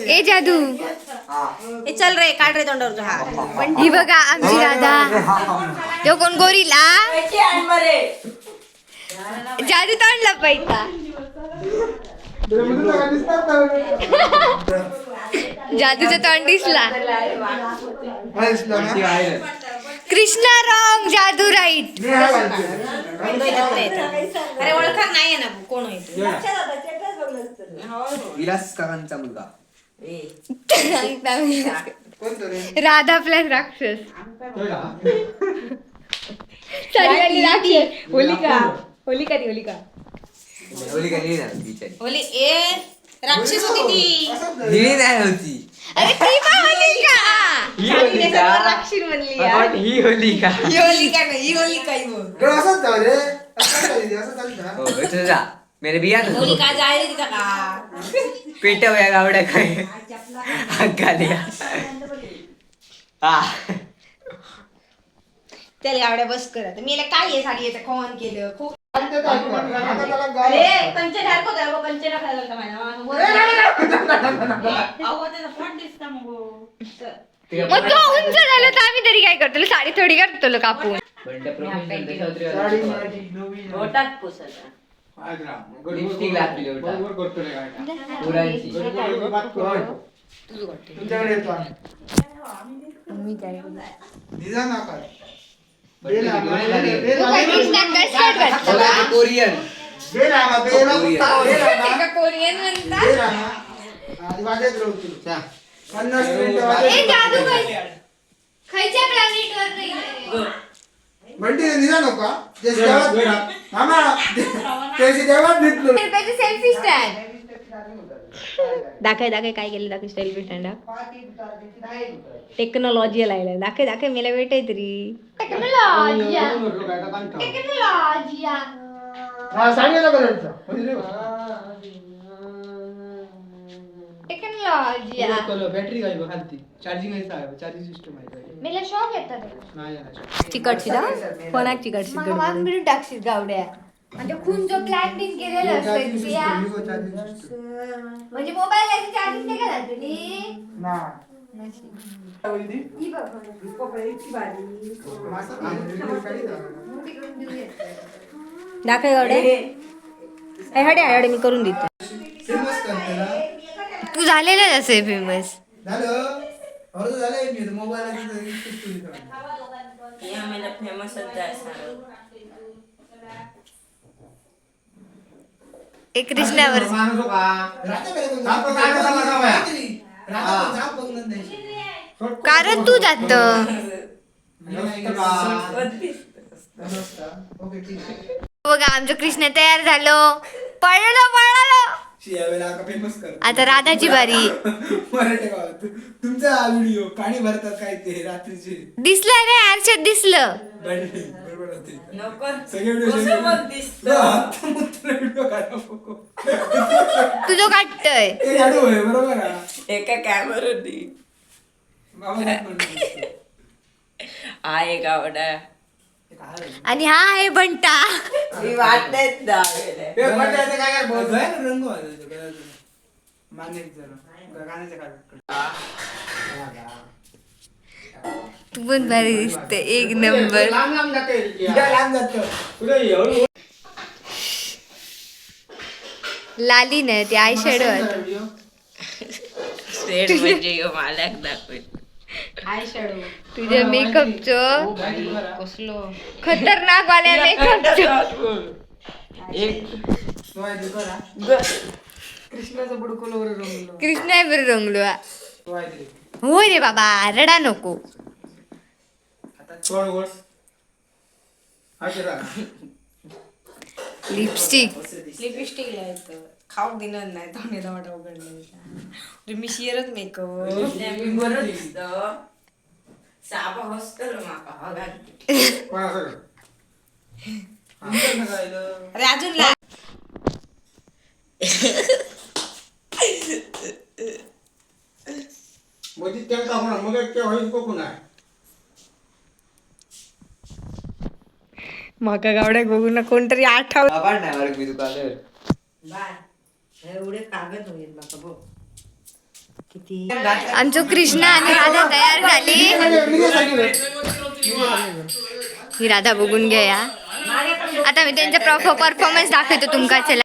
ए जादू चल रे काढ रे तोंडावर हा ही बघा आमची राधा तो कोण गोरीला जादू तोंडला पैसा जादूचं तोंड दिसला कृष्णा रॉंग जादू राईट अरे ओळखा नाहीये ना कोण आहे विलास काकांचा मुलगा राधा प्लस राक्षस सगळ्यांनी राक्षस होलिका होलिका ती होलिका होलिका लिहिली नाही बिचारी. होली ए राक्षस होती ती लिहिली नाही होती. अरे ती पण होलिका ही होलिका. राक्षस म्हणली आपण ही होलिका. ही होलिका नाही ही होलिका ही हो इथं जा. मेरे बिया ना. होलिका जाय तिथं का पेटव या गावड्या काय गाली हा त्याला गावड्या बस करत मी काय आहे साडी याचं खोन केलं खूप अरे कंचन हरको त्याला कंचन खायला का मग तो उंच झालं तर आम्ही तरी काय करतो साडी थोडी करतो कापून लिपस्टिक लागली कोरियन कोरियन म्हणतात खायच्या प्लॅनेटवर नाही सेल्फी स्टँड दाखय दाखय काय केलं दाखव सेल्फी स्टँड टेक्नॉलॉजी लायला दाखय दाखय मला भेटाय तरी बॅटरी काय खालती चार्जिंग चार्जिंग सिस्टम आहे मला शॉक येतात नाही चिकटची दा फोनाक चिकटची मिळून टाकशील गावड्या म्हणजे खून जो प्लॅनिंग केलेलं असतं म्हणजे मोबाईल चार्जिंग नाही का तुम्ही दाखय गावडे हडे हडे मी करून देतो तू झालेलाच असे फेमस एक कृष्णावर कारण तू जात बघा आमचं कृष्ण तयार झालो पळलो आता राधाची बारी तुमचा व्हिडिओ पाणी भरतात काय ते रात्रीचे दिसलं रे आरशात दिसलं तुझं काढतय एका कॅमेरा आहे गावडा आणि हा आहे बंटा तू पण भारी दिसते एक नंबर लाली नाही ते आय शॅडो म्हणजे मालक दाखवेल आय शॅडो तुझ्या मेकअपचं कसलो खतरनाक वाल्या मेकअपचं कृष्णाचं बुडकुल कृष्णा बरं रंगलो होय रे बाबा रडा नको लिपस्टिक लिपस्टिक लायचं खाऊ दिलं नाही तोंडी दवाटा उघडलं मी शिरत मेकअप साबा हॉस्टेल अरे अजून ला माका गावड्या बघून कोणतरी आठव नाही मी दुकान एवढे कागद होईल बाबा बघ किती आमचं कृष्णा आणि राधा तयार झाली. ही राधा बघून घ्या या. आता मी त्यांचा परफॉर्मन्स दाखवतो तुमका. चला